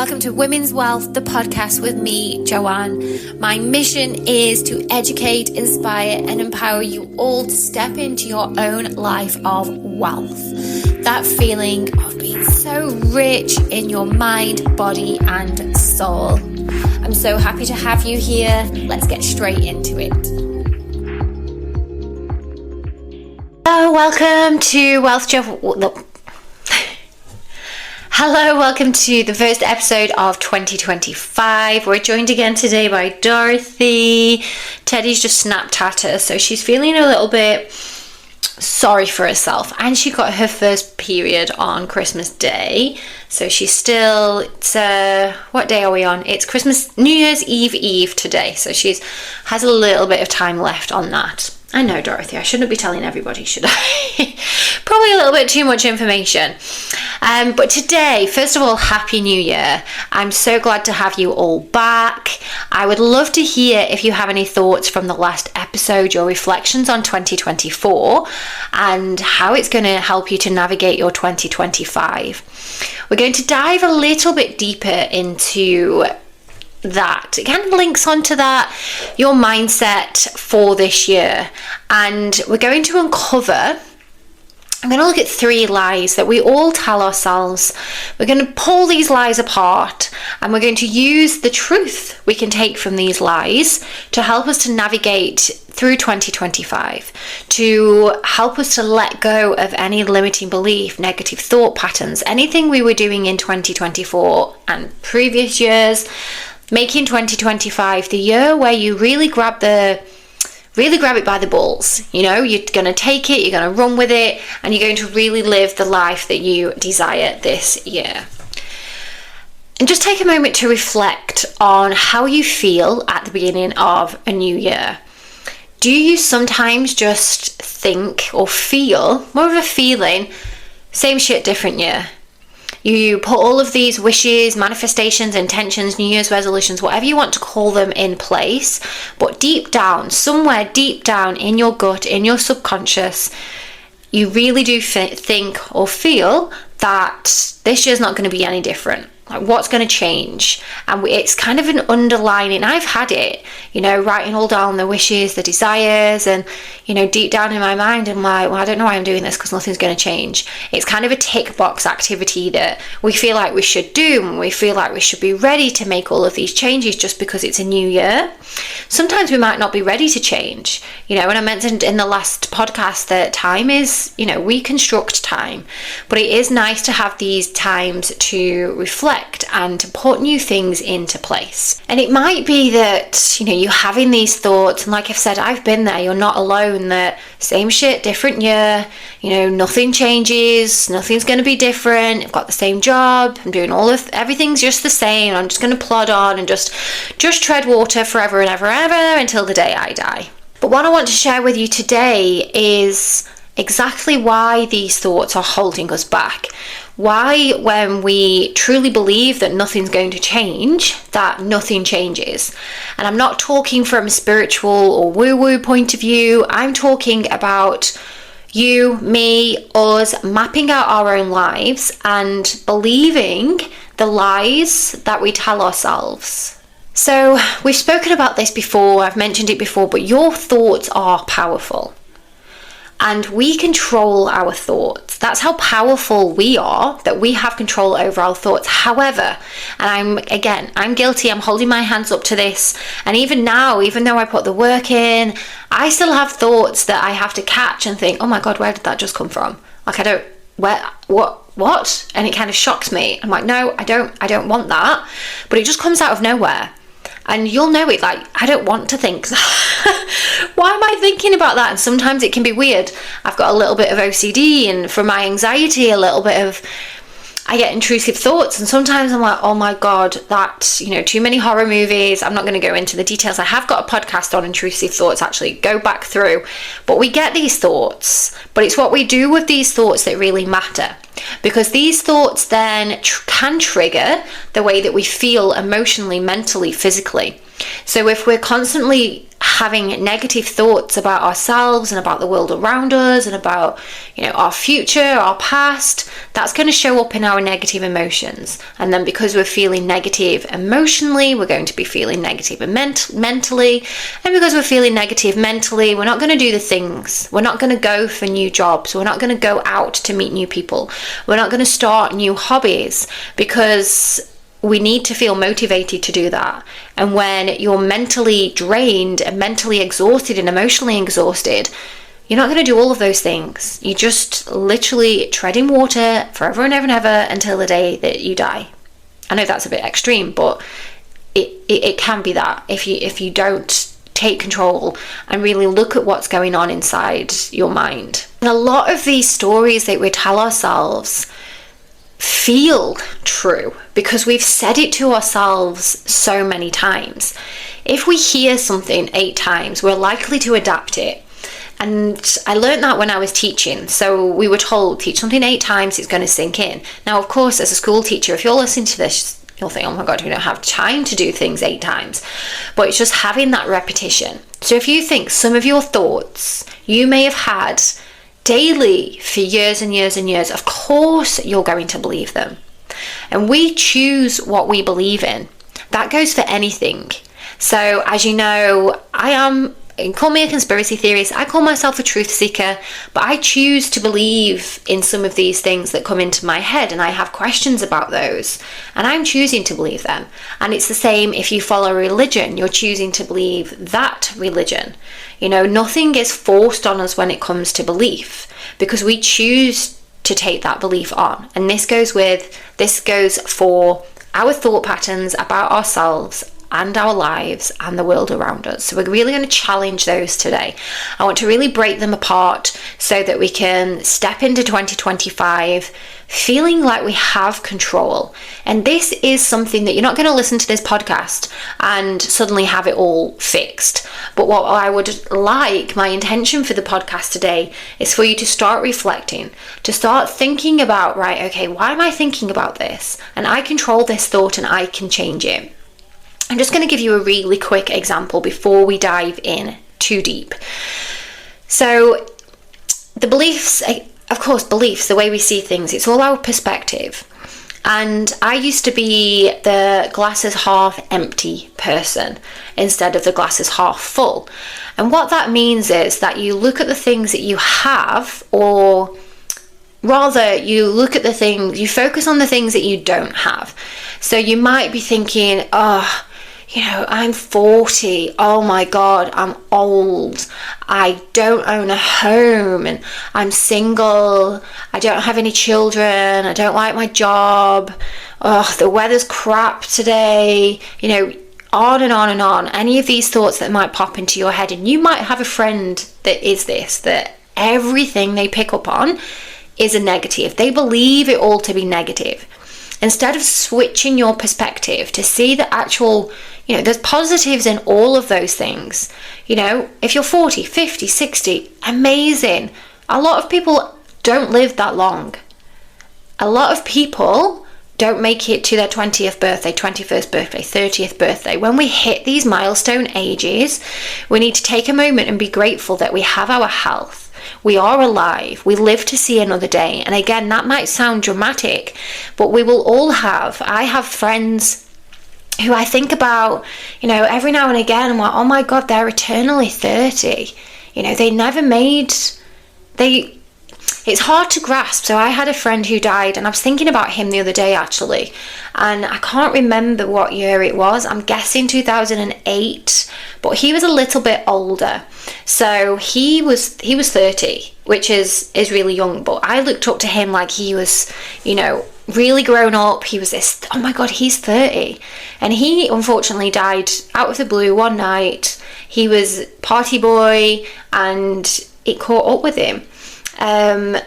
Welcome to Women's Wealth, the podcast with me, Joanne. My mission is to educate, inspire, and empower you all to step into your own life of wealth. That feeling of being so rich in your mind, body, and soul. I'm so happy to have you here. Let's get straight into it. Hello, welcome to Hello, welcome to the first episode of 2025. We're joined again today by Dorothy. Teddy's just snapped at her, so she's feeling a little bit sorry for herself. And she got her first period on Christmas Day. So she's still, what day are we on? It's New Year's Eve today. So she's has a little bit of time left on that. I know, Dorothy, I shouldn't be telling everybody, should I? Probably a little bit too much information. But today, first of all, Happy New Year. I'm so glad to have you all back. I would love to hear if you have any thoughts from the last episode, your reflections on 2024, and how it's going to help you to navigate your 2025. We're going to dive a little bit deeper into that. It kind of links onto that, your mindset for this year. And we're going to uncover, I'm going to look at 3 lies that we all tell ourselves. We're going to pull these lies apart and we're going to use the truth we can take from these lies to help us to navigate through 2025, to help us to let go of any limiting belief, negative thought patterns, anything we were doing in 2024 and previous years, making 2025 the year where you really grab it by the balls. You know, you're going to take it, you're going to run with it, and you're going to really live the life that you desire this year. And just take a moment to reflect on how you feel at the beginning of a new year. Do you sometimes just think or feel, more of a feeling, same shit, different year? You put all of these wishes, manifestations, intentions, New Year's resolutions, whatever you want to call them, in place. But deep down, somewhere deep down in your gut, in your subconscious, you really do think or feel that this year's not going to be any different. Like, what's going to change? And it's kind of an underlining. I've had it, writing all down the wishes, the desires, and, deep down in my mind, I'm like, well, I don't know why I'm doing this because nothing's going to change. It's kind of a tick box activity that we feel like we should do, and we feel like we should be ready to make all of these changes just because it's a new year. Sometimes we might not be ready to change, and I mentioned in the last podcast that time is, we construct time, but it is nice to have these times to reflect and to put new things into place. And it might be that, you're having these thoughts, and like I've said, I've been there, you're not alone, that same shit, different year, nothing changes, nothing's going to be different, I've got the same job, I'm doing everything's just the same, I'm just going to plod on and just tread water forever and ever and ever until the day I die. But what I want to share with you today is exactly why these thoughts are holding us back. Why, when we truly believe that nothing's going to change, that nothing changes. And I'm not talking from a spiritual or woo-woo point of view. I'm talking about you, me, us mapping out our own lives and believing the lies that we tell ourselves. So we've spoken about this before, I've mentioned it before, but your thoughts are powerful. And we control our thoughts. That's how powerful we are, that we have control over our thoughts. However, and I'm guilty, I'm holding my hands up to this. And even now, even though I put the work in, I still have thoughts that I have to catch and think, oh my God, where did that just come from? Like, what? And it kind of shocks me. I'm like, no, I don't want that. But it just comes out of nowhere. And you'll know it, like, I don't want to think. Why am I thinking about that? And sometimes it can be weird. I've got a little bit of OCD, and for my anxiety, I get intrusive thoughts, and sometimes I'm like, oh my God, that's, too many horror movies. I'm not going to go into the details. I have got a podcast on intrusive thoughts, actually. Go back through. But we get these thoughts, but it's what we do with these thoughts that really matter. Because these thoughts then can trigger the way that we feel emotionally, mentally, physically. So if we're constantly having negative thoughts about ourselves and about the world around us and about, our future, our past, that's going to show up in our negative emotions. And then because we're feeling negative emotionally, we're going to be feeling negative mentally. And because we're feeling negative mentally, we're not going to do the things. We're not going to go for new jobs. We're not going to go out to meet new people. We're not going to start new hobbies because we need to feel motivated to do that. And when you're mentally drained and mentally exhausted and emotionally exhausted, you're not going to do all of those things. You just literally treading water forever and ever and ever until the day that you die. I know that's a bit extreme, but it can be that if you don't take control and really look at what's going on inside your mind. And a lot of these stories that we tell ourselves feel true because we've said it to ourselves so many times. If we hear something 8 times, we're likely to adapt it. And I learned that when I was teaching. So we were told, teach something 8 times, it's going to sink in. Now, of course, as a school teacher, if you're listening to this, you'll think, oh my God, we don't have time to do things 8 times. But it's just having that repetition. So if you think some of your thoughts you may have had daily for years and years and years, of course you're going to believe them. And we choose what we believe in. That goes for anything. So as you know, call me a conspiracy theorist, I call myself a truth seeker, but I choose to believe in some of these things that come into my head, and I have questions about those, and I'm choosing to believe them. And it's the same if you follow a religion, you're choosing to believe that religion. Nothing is forced on us when it comes to belief, because we choose to take that belief on. And this goes for our thought patterns about ourselves and our lives and the world around us. So we're really going to challenge those today. I want to really break them apart so that we can step into 2025 feeling like we have control. And this is something that you're not going to listen to this podcast and suddenly have it all fixed. But what I would like, my intention for the podcast today, is for you to start reflecting, to start thinking about, right, okay, why am I thinking about this? And I control this thought and I can change it. I'm just going to give you a really quick example before we dive in too deep. So the beliefs, of course, the way we see things, it's all our perspective. And I used to be the glasses half empty person instead of the glasses half full. And what that means is that you look at the things that you have, or rather you look at the things, you focus on the things that you don't have. So you might be thinking, I'm 40. Oh my God, I'm old. I don't own a home and I'm single. I don't have any children. I don't like my job. Oh, the weather's crap today. On and on and on. Any of these thoughts that might pop into your head, and you might have a friend that is this, that everything they pick up on is a negative. They believe it all to be negative. Instead of switching your perspective to see the actual, there's positives in all of those things. If you're 40, 50, 60, amazing. A lot of people don't live that long. A lot of people don't make it to their 20th birthday, 21st birthday, 30th birthday. When we hit these milestone ages, we need to take a moment and be grateful that we have our health. We are alive. We live to see another day. And again, that might sound dramatic, but we will all have. I have friends who I think about, every now and again. I'm like, oh my God, they're eternally 30. They never made, it's hard to grasp. So I had a friend who died, and I was thinking about him the other day actually, and I can't remember what year it was. I'm guessing 2008, but he was a little bit older. So he was 30, which is really young, but I looked up to him like he was, really grown up. He was this, oh my God, he's 30. And he unfortunately died out of the blue one night. He was party boy and it caught up with him. And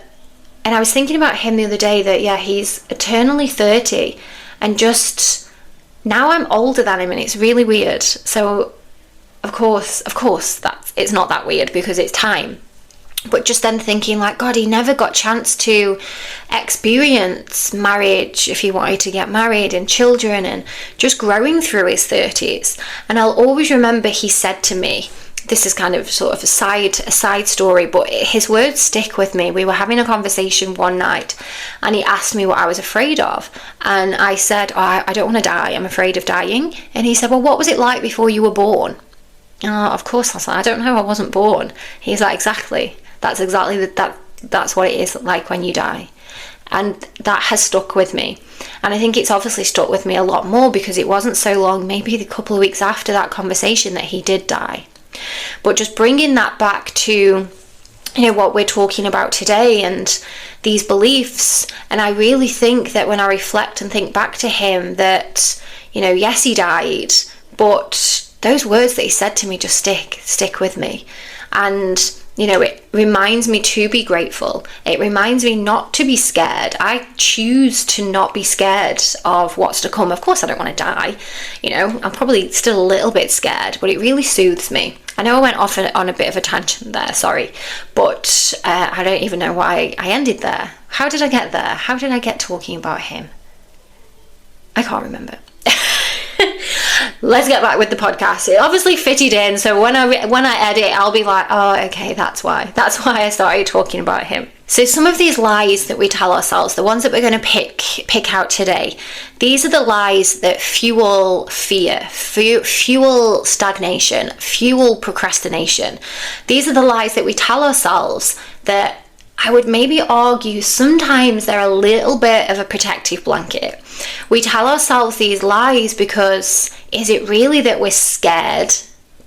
I was thinking about him the other day that, he's eternally 30, and just now I'm older than him, and it's really weird. So of course it's not that weird because it's time. But just then thinking like, God, he never got chance to experience marriage if he wanted to get married, and children, and just growing through his 30s. And I'll always remember he said to me this is kind of sort of a side story, but his words stick with me. We were having a conversation one night and he asked me what I was afraid of, and I said, I don't want to die, I'm afraid of dying. And he said, well, what was it like before you were born? Oh, of course. I was like, I don't know, I wasn't born. He's like, exactly, that's what it is like when you die. And that has stuck with me. And I think it's obviously stuck with me a lot more because it wasn't so long, maybe a couple of weeks after that conversation, that he did die. But just bringing that back to, what we're talking about today and these beliefs. And I really think that when I reflect and think back to him, that, yes, he died, but those words that he said to me just stick with me. And it reminds me to be grateful. It reminds me not to be scared. I choose to not be scared of what's to come. Of course, I don't want to die. I'm probably still a little bit scared, but it really soothes me. I know I went off on a bit of a tangent there, sorry. But I don't even know why I ended there. How did I get there? How did I get talking about him? I can't remember. Let's get back with the podcast. It obviously fitted in, so when I edit, I'll be like, oh, okay, that's why I started talking about him. So some of these lies that we tell ourselves, the ones that we're going to pick out today, these are the lies that fuel fear, fuel stagnation, fuel procrastination. These are the lies that we tell ourselves that I would maybe argue sometimes they're a little bit of a protective blanket. We tell ourselves these lies because is it really that we're scared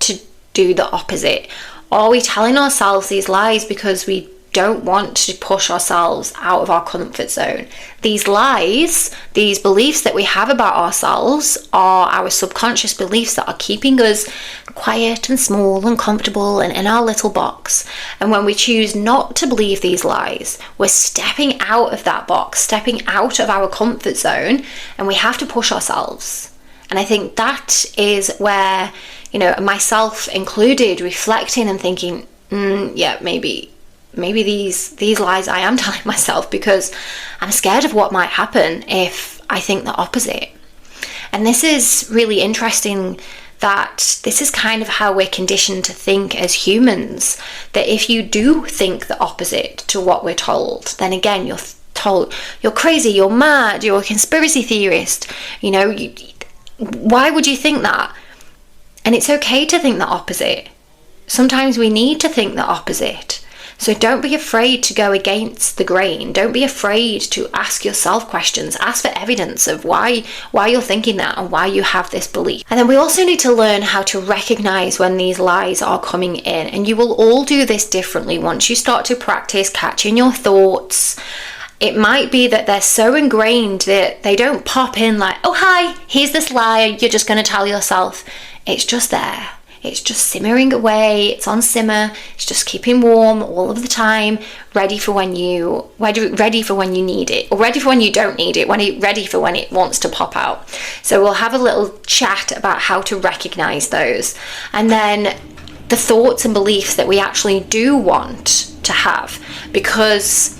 to do the opposite? Are we telling ourselves these lies because we don't want to push ourselves out of our comfort zone? These lies, these beliefs that we have about ourselves are our subconscious beliefs that are keeping us quiet and small and comfortable and in our little box. And when we choose not to believe these lies, we're stepping out of that box, stepping out of our comfort zone, and we have to push ourselves. And I think that is where, myself included, reflecting and thinking, maybe these lies I am telling myself because I'm scared of what might happen if I think the opposite. And this is really interesting, that this is kind of how we're conditioned to think as humans, that if you do think the opposite to what we're told, then again, you're told you're crazy, you're mad, you're a conspiracy theorist. Why would you think that? And it's okay to think the opposite. Sometimes we need to think the opposite. So don't be afraid to go against the grain. Don't be afraid to ask yourself questions. Ask for evidence of why you're thinking that and why you have this belief. And then we also need to learn how to recognize when these lies are coming in. And you will all do this differently once you start to practice catching your thoughts. It might be that they're so ingrained that they don't pop in like, oh, hi, here's this lie you're just going to tell yourself. It's just there. It's just simmering away. It's on simmer. It's just keeping warm all of the time, ready for when you need it, or ready for when you don't need it, ready for when it wants to pop out. So we'll have a little chat about how to recognize those, and then the thoughts and beliefs that we actually do want to have, because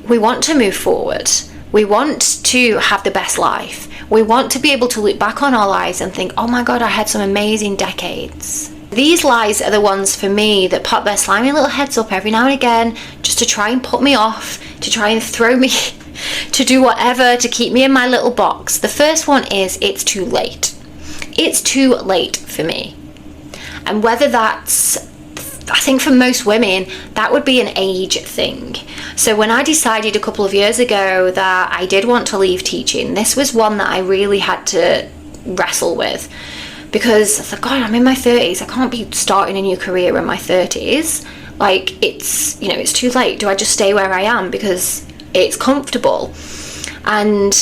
we want to move forward. We want to have the best life. We want to be able to look back on our lives and think, oh my God, I had some amazing decades. These lies are the ones for me that pop their slimy little heads up every now and again, just to try and put me off, to try and throw me, to do whatever, to keep me in my little box. The first one is, it's too late. It's too late for me. And whether that's, I think for most women, that would be an age thing. So when I decided a couple of years ago that I did want to leave teaching, this was one that I really had to wrestle with, because I thought, God, I'm in my 30s. I can't be starting a new career in my 30s. Like, it's too late. Do I just stay where I am because it's comfortable? And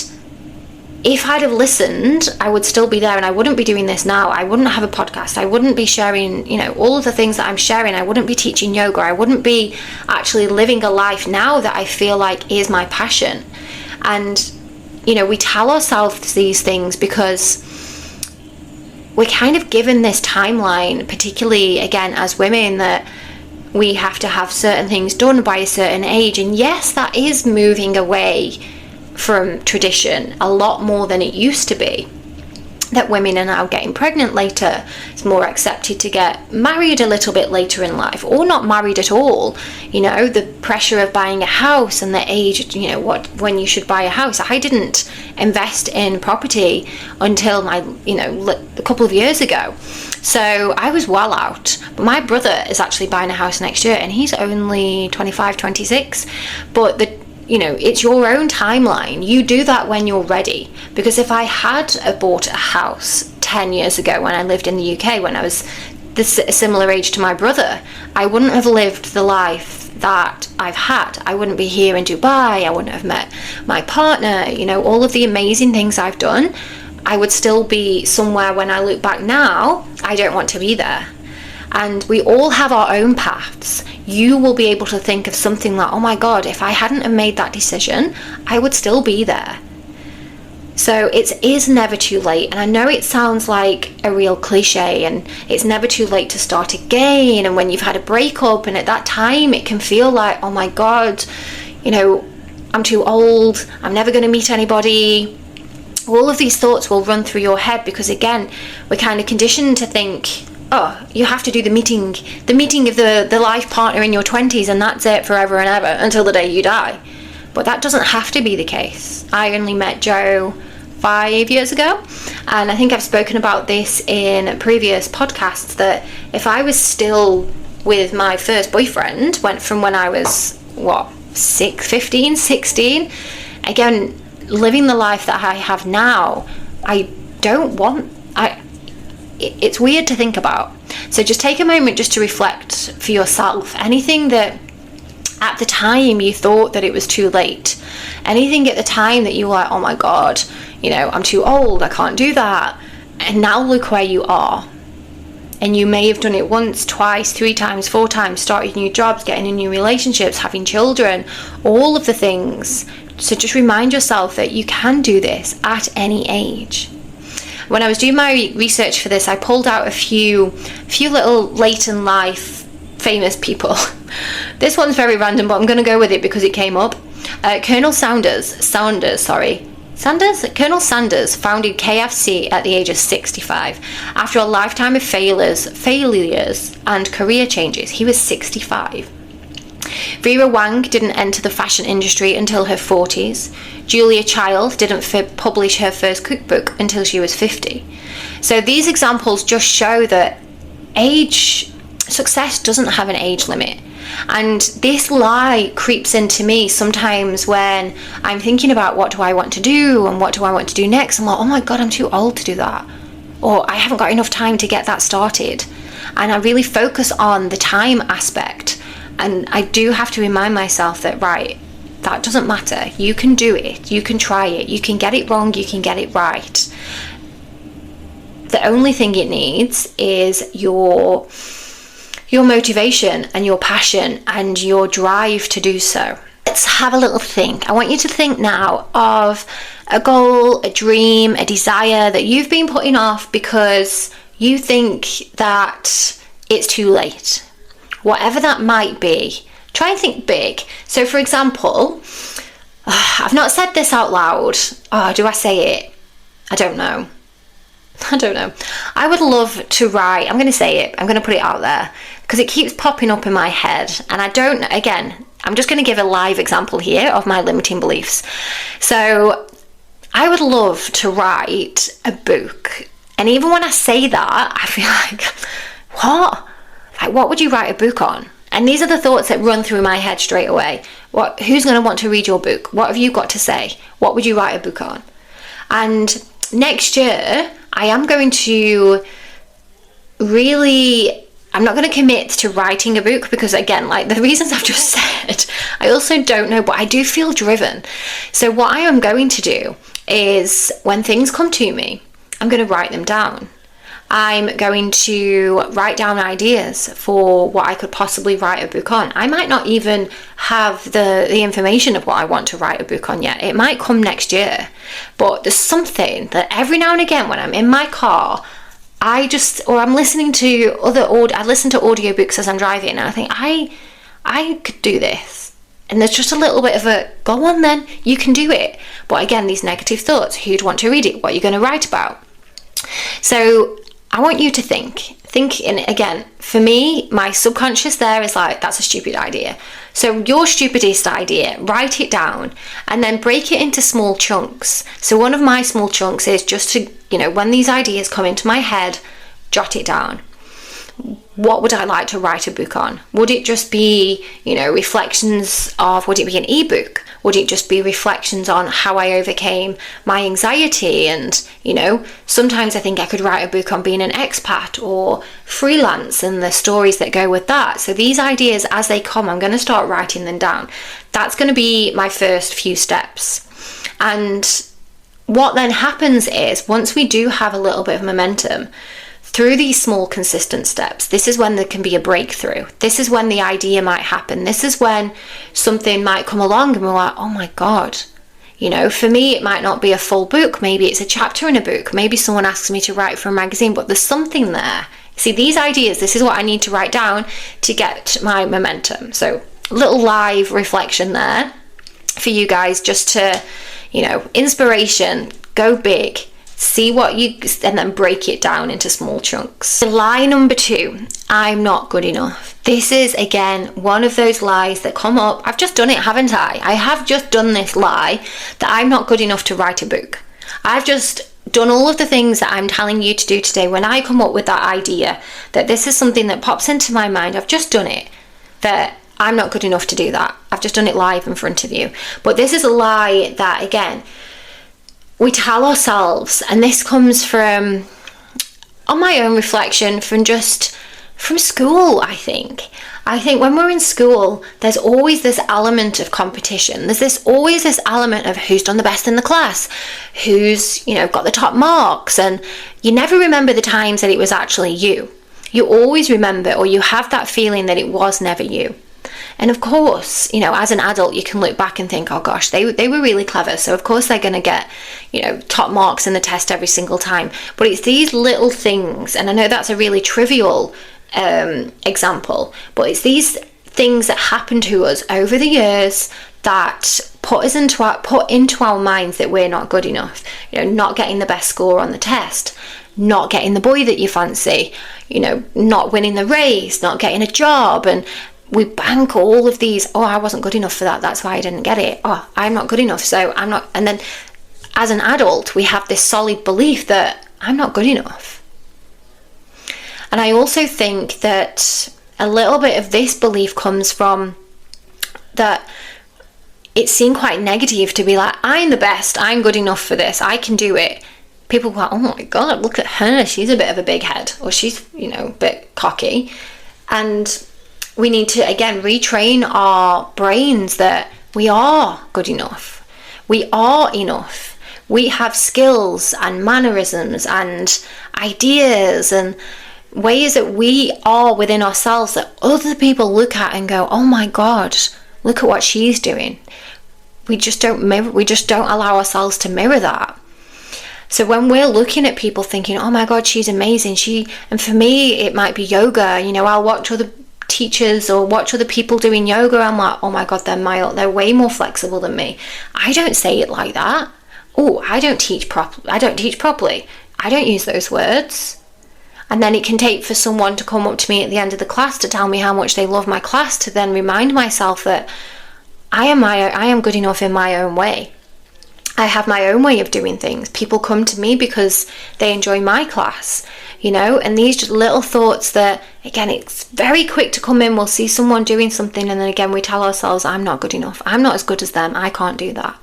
if I'd have listened, I would still be there, and I wouldn't be doing this now. I wouldn't have a podcast. I wouldn't be sharing, all of the things that I'm sharing. I wouldn't be teaching yoga. I wouldn't be actually living a life now that I feel like is my passion. And, we tell ourselves these things because we're kind of given this timeline, particularly, again, as women, that we have to have certain things done by a certain age. And yes, that is moving away from tradition a lot more than it used to be. that women are now getting pregnant later. It's more accepted to get married a little bit later in life, or not married at all. The pressure of buying a house and the age, when you should buy a house. I didn't invest in property until a couple of years ago. So I was well out. But my brother is actually buying a house next year, and he's only 25, 26. But it's your own timeline. You do that when you're ready. Because if I had bought a house 10 years ago when I lived in the UK, when I was a similar age to my brother, I wouldn't have lived the life that I've had. I wouldn't be here in Dubai. I wouldn't have met my partner. All of the amazing things I've done. I would still be somewhere when I look back now. I don't want to be there. And we all have our own paths. You will be able to think of something like, oh my God, if I hadn't have made that decision, I would still be there. So it is never too late. And I know it sounds like a real cliche, and it's never too late to start again. And when you've had a breakup, and at that time it can feel like, oh my God, I'm too old, I'm never going to meet anybody. All of these thoughts will run through your head, because again, we're kind of conditioned to think, oh, you have to do the meeting of the life partner in your 20s, and that's it forever and ever until the day you die. But that doesn't have to be the case. I only met Joe 5 years ago, and I think I've spoken about this in previous podcasts, that if I was still with my first boyfriend, went from when I was 15, 16, again, living the life that I have now, it's weird to think about. So just take a moment just to reflect for yourself. Anything that at the time you thought that it was too late, anything at the time that you were like, oh my God, I'm too old, I can't do that. And now look where you are. And you may have done it once, twice, 3 times, 4 times, started new jobs, getting in new relationships, having children, all of the things. So just remind yourself that you can do this at any age. When I was doing my research for this, I pulled out a few little late in life famous people. This one's very random, but I'm going to go with it because it came up. Colonel Sanders founded KFC at the age of 65 after a lifetime of failures and career changes. He was 65. Vera Wang didn't enter the fashion industry until her 40s. Julia Child didn't publish her first cookbook until she was 50. So these examples just show that success doesn't have an age limit. And this lie creeps into me sometimes when I'm thinking about what do I want to do and what do I want to do next. I'm like, oh my God, I'm too old to do that. Or I haven't got enough time to get that started. And I really focus on the time aspect. And I do have to remind myself that, right, that doesn't matter. You can do it. You can try it. You can get it wrong. You can get it right. The only thing it needs is your motivation and your passion and your drive to do so. Let's have a little think. I want you to think now of a goal, a dream, a desire that you've been putting off because you think that it's too late. Whatever that might be, try and think big. So for example, I've not said this out loud. Do I say it? I don't know. I would love to write, I'm going to say it, I'm going to put it out there because it keeps popping up in my head. And I'm just going to give a live example here of my limiting beliefs. So I would love to write a book. And even when I say that, I feel like, what? Like, what would you write a book on? And these are the thoughts that run through my head straight away. Who's going to want to read your book? What have you got to say? What would you write a book on? And next year, I am going to I'm not going to commit to writing a book because, again, like the reasons I've just said, I also don't know, but I do feel driven. So what I am going to do is when things come to me, I'm going to write them down. I'm going to write down ideas for what I could possibly write a book on. I might not even have the information of what I want to write a book on yet. It might come next year. But there's something that every now and again when I'm in my car, I'm listening to I listen to audiobooks as I'm driving and I think, I could do this. And there's just a little bit of a, go on then, you can do it. But again, these negative thoughts, who'd want to read it? What are you going to write about? So I want you to think, and again, for me, my subconscious there is like, that's a stupid idea. So your stupidest idea, write it down and then break it into small chunks. So one of my small chunks is just to, when these ideas come into my head, jot it down. What would I like to write a book on? Would it just be, reflections of, would it be an ebook? Would it just be reflections on how I overcame my anxiety? And, sometimes I think I could write a book on being an expat or freelance and the stories that go with that. So these ideas, as they come, I'm going to start writing them down. That's going to be my first few steps. And what then happens is, once we do have a little bit of momentum, through these small consistent steps, this is when there can be a breakthrough. This is when the idea might happen. This is when something might come along and we're like, oh my God. For me, it might not be a full book. Maybe it's a chapter in a book. Maybe someone asks me to write for a magazine, but there's something there. See, these ideas, this is what I need to write down to get my momentum. So a little live reflection there for you guys, just to, inspiration, go big. See what and then break it down into small chunks. Lie number 2, I'm not good enough. This is, again, one of those lies that come up. I've just done it, haven't I? I have just done this lie that I'm not good enough to write a book. I've just done all of the things that I'm telling you to do today. When I come up with that idea, that this is something that pops into my mind, I've just done it, that I'm not good enough to do that. I've just done it live in front of you. But this is a lie that, again, we tell ourselves, and this comes from, on my own reflection, from school, I think. I think when we're in school, there's always this element of competition. There's always this element of who's done the best in the class, who's, got the top marks, and you never remember the times that it was actually you. You always remember, or you have that feeling that it was never you. And of course, as an adult, you can look back and think, oh gosh, they were really clever. So of course they're going to get, top marks in the test every single time. But it's these little things, and I know that's a really trivial example, but it's these things that happen to us over the years that put into our minds that we're not good enough. Not getting the best score on the test, not getting the boy that you fancy, not winning the race, not getting a job, and we bank all of these, oh, I wasn't good enough for that, that's why I didn't get it. Oh, I'm not good enough, so I'm not. And then as an adult, we have this solid belief that I'm not good enough. And I also think that a little bit of this belief comes from that it's seen quite negative to be like, I'm the best, I'm good enough for this, I can do it. People go, oh my God, look at her, she's a bit of a big head, or she's, a bit cocky. And we need to, again, retrain our brains that we are good enough. We are enough. We have skills and mannerisms and ideas and ways that we are within ourselves that other people look at and go, oh my God, look at what she's doing. We just don't allow ourselves to mirror that. So when we're looking at people thinking, oh my God, she's amazing. And for me, it might be yoga. I'll watch other teachers or watch other people doing yoga. I'm like, oh my God, they're way more flexible than me. I don't say it like that. Oh, I don't teach properly. I don't use those words. And then it can take for someone to come up to me at the end of the class to tell me how much they love my class, to then remind myself that I am good enough in my own way. I have my own way of doing things. People come to me because they enjoy my class, and these just little thoughts that, again, it's very quick to come in. We'll see someone doing something and then again we tell ourselves, I'm not good enough. I'm not as good as them. I can't do that.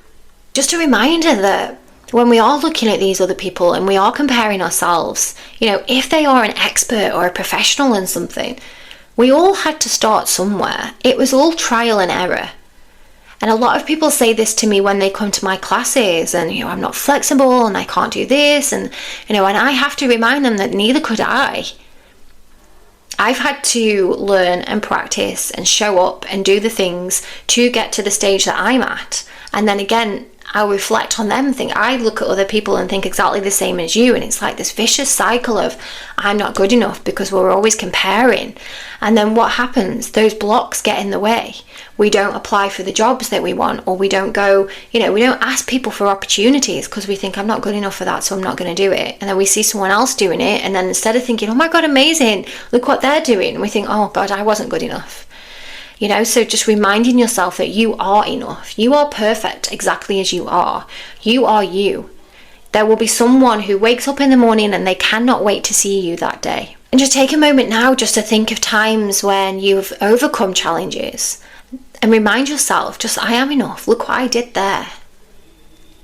Just a reminder that when we are looking at these other people and we are comparing ourselves, if they are an expert or a professional in something, we all had to start somewhere. It was all trial and error. And a lot of people say this to me when they come to my classes and, I'm not flexible and I can't do this. And, and I have to remind them that neither could I. I've had to learn and practice and show up and do the things to get to the stage that I'm at. And then again, I'll reflect on them and think, I look at other people and think exactly the same as you, and it's like this vicious cycle of I'm not good enough because we're always comparing. And then what happens? Those blocks get in the way. We don't apply for the jobs that we want, or we don't go, we don't ask people for opportunities because we think I'm not good enough for that, so I'm not going to do it. And then we see someone else doing it, and then instead of thinking, oh my God, amazing, look what they're doing, we think, oh God, I wasn't good enough. So just reminding yourself that you are enough. You are perfect exactly as you are. You are you. There will be someone who wakes up in the morning and they cannot wait to see you that day. And just take a moment now just to think of times when you've overcome challenges and remind yourself, I am enough. Look what I did there.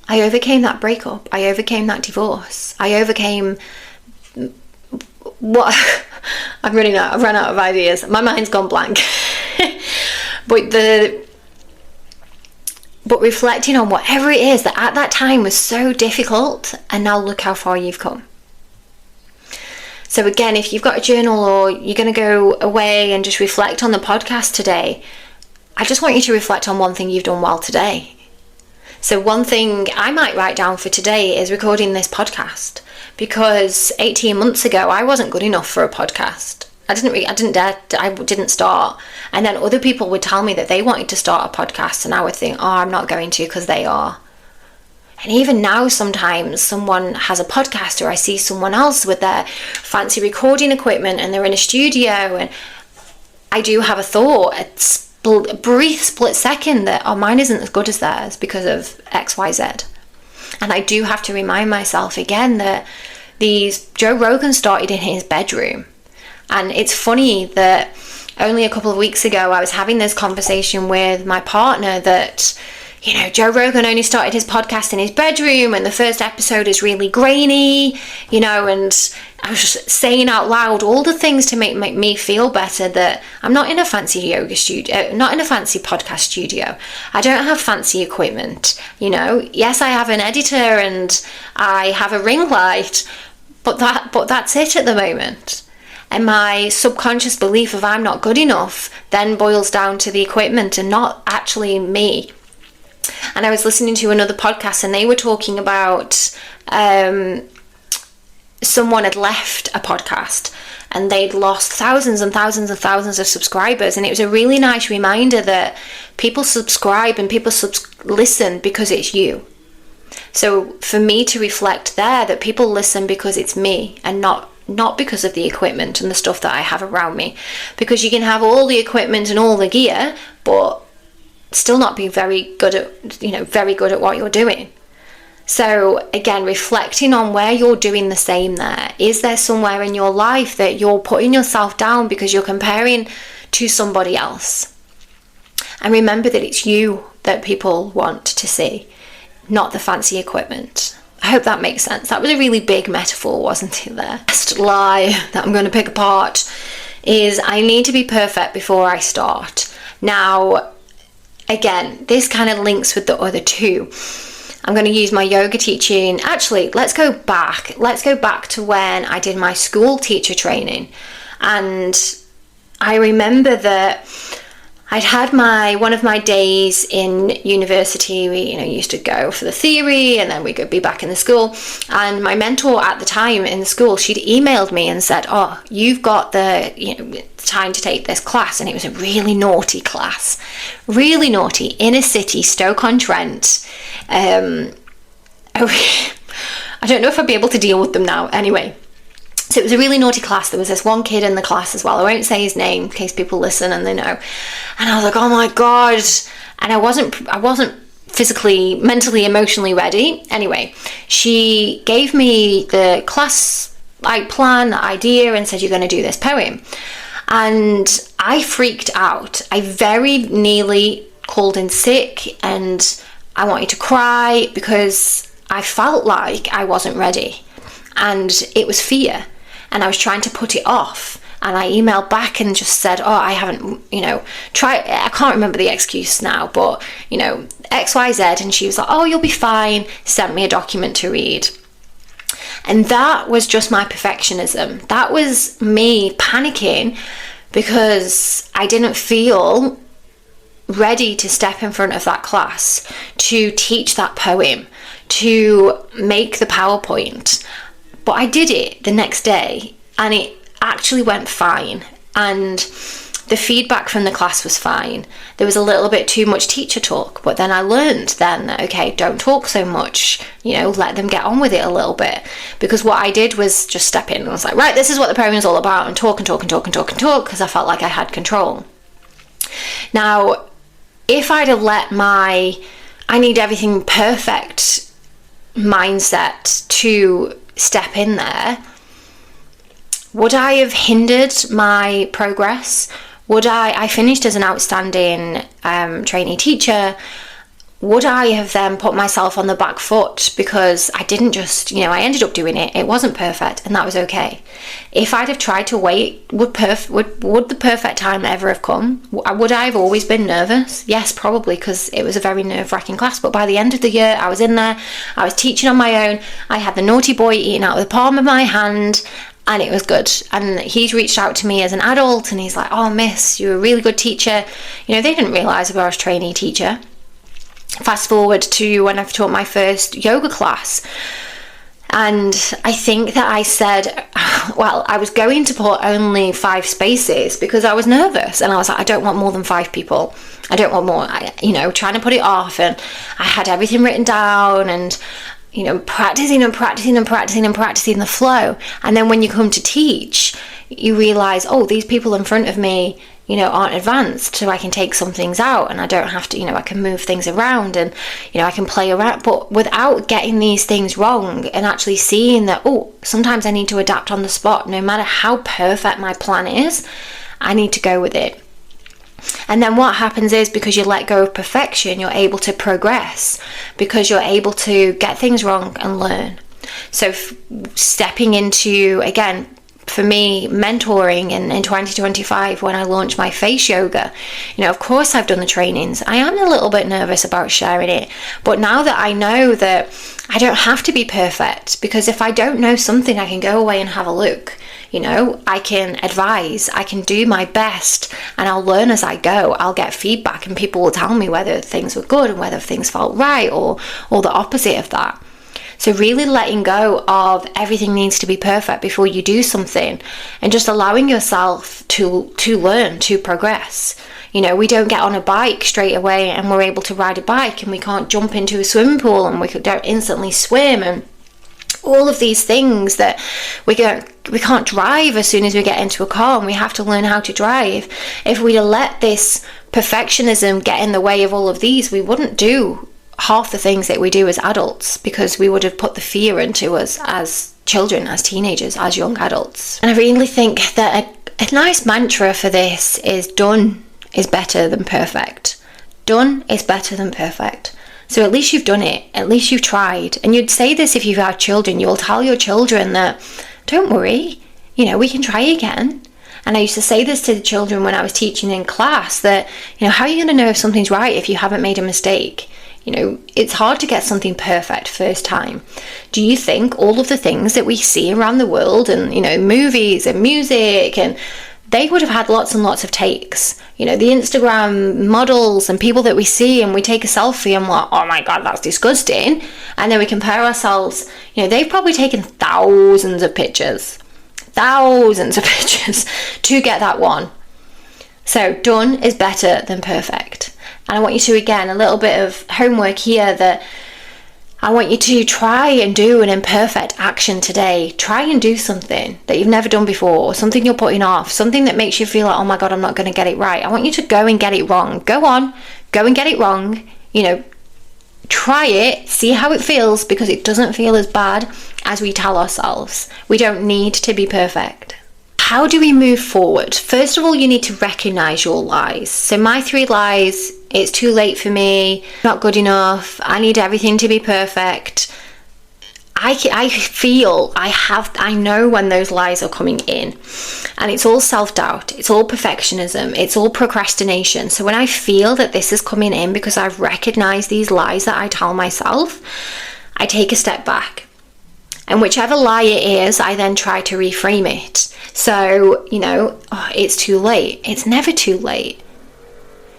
I overcame that breakup. I overcame that divorce. I overcame what? I've run out of ideas. My mind's gone blank. But reflecting on whatever it is that at that time was so difficult, and now look how far you've come. So again, if you've got a journal or you're going to go away and just reflect on the podcast today, I just want you to reflect on one thing you've done well today. So one thing I might write down for today is recording this podcast, because 18 months ago I wasn't good enough for a podcast. I didn't start. And then other people would tell me that they wanted to start a podcast, and I would think, oh, I'm not going to because they are. And even now, sometimes someone has a podcast, or I see someone else with their fancy recording equipment and they're in a studio, and I do have a thought, a brief split second, that, oh, mine isn't as good as theirs because of X, Y, Z. And I do have to remind myself again that Joe Rogan started in his bedroom. And it's funny that only a couple of weeks ago I was having this conversation with my partner that, Joe Rogan only started his podcast in his bedroom, and the first episode is really grainy, and I was just saying out loud all the things to make me feel better, that I'm not in a fancy yoga studio, not in a fancy podcast studio. I don't have fancy equipment, Yes, I have an editor and I have a ring light, but that's it at the moment. And my subconscious belief of I'm not good enough then boils down to the equipment and not actually me. And I was listening to another podcast, and they were talking about someone had left a podcast and they'd lost thousands and thousands and thousands of subscribers. And it was a really nice reminder that people subscribe and people listen because it's you. So for me to reflect there that people listen because it's me, and not because of the equipment and the stuff that I have around me. Because you can have all the equipment and all the gear, but still not be very good at what you're doing. So again, reflecting on where you're doing the same there. Is there somewhere in your life that you're putting yourself down because you're comparing to somebody else? And remember that it's you that people want to see, not the fancy equipment. I hope that makes sense. That was a really big metaphor, wasn't it there? Last lie that I'm going to pick apart is I need to be perfect before I start. Now, again, this kind of links with the other two. I'm going to use my yoga teaching. Actually, let's go back. Let's go back to when I did my school teacher training. And I remember that I'd had one of my days in university. We, used to go for the theory, and then we could be back in the school. And my mentor at the time in the school, she'd emailed me and said, "Oh, you've got the time to take this class." And it was a really naughty class, really naughty, inner city, Stoke-on-Trent. I don't know if I'd be able to deal with them now. Anyway. So it was a really naughty class. There was this one kid in the class as well. I won't say his name in case people listen and they know. And I was like, oh my God. And I wasn't physically, mentally, emotionally ready. Anyway, she gave me the class plan, the idea, and said, you're going to do this poem. And I freaked out. I very nearly called in sick, and I wanted to cry because I felt like I wasn't ready. And it was fear. And I was trying to put it off. And I emailed back and just said, oh, I haven't, I can't remember the excuse now, but, X, Y, Z. And she was like, oh, you'll be fine. Sent me a document to read. And that was just my perfectionism. That was me panicking because I didn't feel ready to step in front of that class, to teach that poem, to make the PowerPoint. But I did it the next day and it actually went fine. And the feedback from the class was fine. There was a little bit too much teacher talk, but then I learned then that, okay, don't talk so much, let them get on with it a little bit. Because what I did was just step in and I was like, right, this is what the poem is all about, and talk and talk and talk and talk and talk, because I felt like I had control. Now, if I'd have let my I need everything perfect mindset to step in there, would I have hindered my progress? I finished as an outstanding trainee teacher. Would I have then put myself on the back foot because I didn't just, I ended up doing it. It wasn't perfect, and that was okay. If I'd have tried to wait, would the perfect time ever have come? Would I have always been nervous? Yes, probably, because it was a very nerve-wracking class. But by the end of the year, I was in there. I was teaching on my own. I had the naughty boy eating out of the palm of my hand. And it was good. And he's reached out to me as an adult and he's like, oh, miss, you're a really good teacher. They didn't realise I was a trainee teacher. Fast forward to when I've taught my first yoga class. And I think that I said, well, I was going to put only 5 spaces because I was nervous. And I was like, I don't want more than 5 people. I don't want more, trying to put it off. And I had everything written down and practicing the flow. And then when you come to teach, you realize, oh, these people in front of me, aren't advanced, so I can take some things out and I don't have to, I can move things around and, I can play around, but without getting these things wrong and actually seeing that, oh, sometimes I need to adapt on the spot. No matter how perfect my plan is, I need to go with it. And then what happens is, because you let go of perfection, you're able to progress, because you're able to get things wrong and learn. So stepping into, again, for me, mentoring in 2025, when I launched my face yoga, of course I've done the trainings. I am a little bit nervous about sharing it, but now that I know that I don't have to be perfect, because if I don't know something, I can go away and have a look. I can advise, I can do my best, and I'll learn as I go. I'll get feedback and people will tell me whether things were good and whether things felt right or the opposite of that. So really letting go of everything needs to be perfect before you do something, and just allowing yourself to learn, to progress. We don't get on a bike straight away and we're able to ride a bike, and we can't jump into a swimming pool and we don't instantly swim, and all of these things that we can't drive as soon as we get into a car, and we have to learn how to drive. If we let this perfectionism get in the way of all of these, we wouldn't do half the things that we do as adults, because we would have put the fear into us as children, as teenagers, as young adults. And I really think that a nice mantra for this is done is better than perfect. Done is better than perfect. So at least you've done it, at least you've tried. And you'd say this if you've had children. You'll tell your children that, don't worry, we can try again. And I used to say this to the children when I was teaching in class, that, how are you going to know if something's right if you haven't made a mistake? It's hard to get something perfect first time. Do you think all of the things that we see around the world and, movies and music, and they would have had lots and lots of takes? The Instagram models and people that we see, and we take a selfie and we're like, oh my God, that's disgusting. And then we compare ourselves, they've probably taken thousands of pictures to get that one. So done is better than perfect. And I want you to, again, a little bit of homework here, that I want you to try and do an imperfect action today. Try and do something that you've never done before, or something you're putting off, something that makes you feel like, oh my God, I'm not going to get it right. I want you to go and get it wrong. Go on, go and get it wrong. Try it, see how it feels, because it doesn't feel as bad as we tell ourselves. We don't need to be perfect. How do we move forward? First of all, you need to recognize your lies. So my 3 lies: it's too late for me, not good enough, I need everything to be perfect. I know when those lies are coming in, and it's all self-doubt, it's all perfectionism, it's all procrastination. So when I feel that this is coming in because I've recognized these lies that I tell myself, I take a step back. And whichever lie it is, I then try to reframe it. So, it's too late. It's never too late.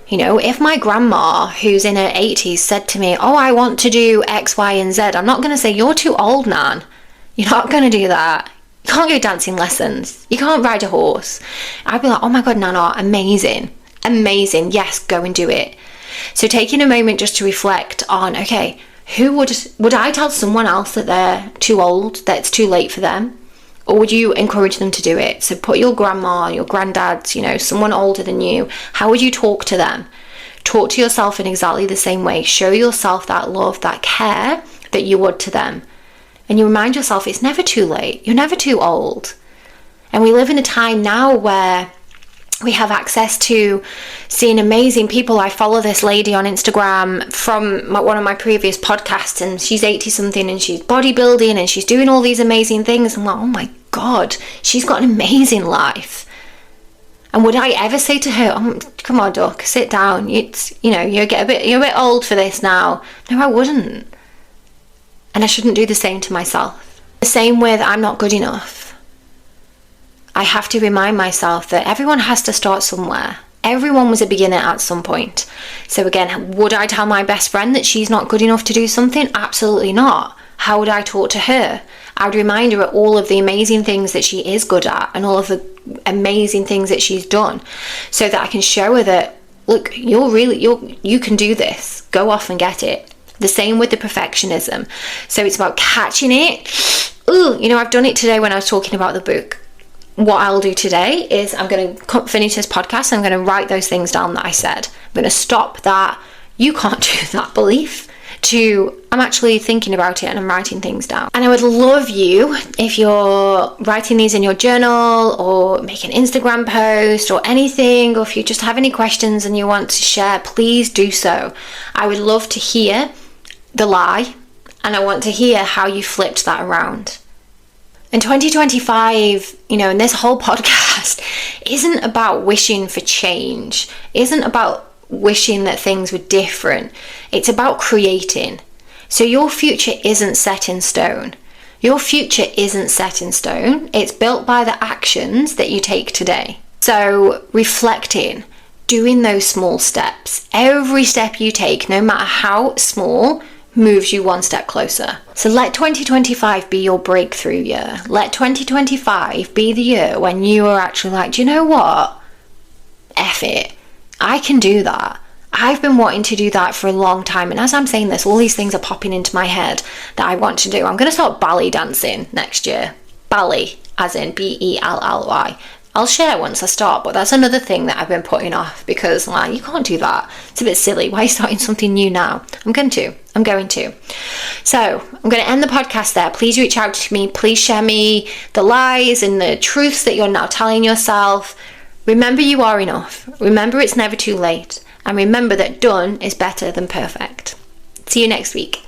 You know, if my grandma, who's in her 80s, said to me, oh, I want to do X, Y, and Z, I'm not going to say, you're too old, Nan. You're not going to do that. You can't go dancing lessons. You can't ride a horse. I'd be like, oh my God, Nana, amazing. Amazing. Yes, go and do it. So taking a moment just to reflect on, okay, who would I tell someone else that they're too old, that it's too late for them? Or would you encourage them to do it? So put your grandma, your granddad, you know, someone older than you. How would you talk to them? Talk to yourself in exactly the same way. Show yourself that love, that care that you would to them. And you remind yourself it's never too late. You're never too old. And we live in a time now where we have access to seeing amazing people. I follow this lady on Instagram from one of my previous podcasts, and she's 80 something and she's bodybuilding and she's doing all these amazing things. I'm like, oh my God, she's got an amazing life. And would I ever say to her, oh, come on, duck, sit down. You're a bit old for this now. No, I wouldn't. And I shouldn't do the same to myself. The same way that I'm not good enough. I have to remind myself that everyone has to start somewhere. Everyone was a beginner at some point. So again, would I tell my best friend that she's not good enough to do something? Absolutely not. How would I talk to her? I would remind her of all of the amazing things that she is good at and all of the amazing things that she's done, so that I can show her that, look, you can do this. Go off and get it. The same with the perfectionism. So it's about catching it. Ooh, I've done it today when I was talking about the book. What I'll do today is I'm going to finish this podcast. I'm going to write those things down that I said. I'm going to stop that you can't do that belief to I'm actually thinking about it and I'm writing things down. And I would love you, if you're writing these in your journal or make an Instagram post or anything, or if you just have any questions and you want to share, please do so. I would love to hear the lie, and I want to hear how you flipped that around. In 2025, and this whole podcast isn't about wishing for change, isn't about wishing that things were different. It's about creating. So your future isn't set in stone. Your future isn't set in stone. It's built by the actions that you take today. So reflecting, doing those small steps. Every step you take, no matter how small, moves you one step closer. So let 2025 be your breakthrough year. Let 2025 be the year when you are actually like, do you know what? F it. I can do that. I've been wanting to do that for a long time. And as I'm saying this, all these things are popping into my head that I want to do. I'm going to start ballet dancing next year. Ballet, as in Belly. I'll share once I start, but that's another thing that I've been putting off because you can't do that. It's a bit silly. Why are you starting something new now? I'm going to. So I'm going to end the podcast there. Please reach out to me. Please share me the lies and the truths that you're now telling yourself. Remember, you are enough. Remember, it's never too late. And remember that done is better than perfect. See you next week.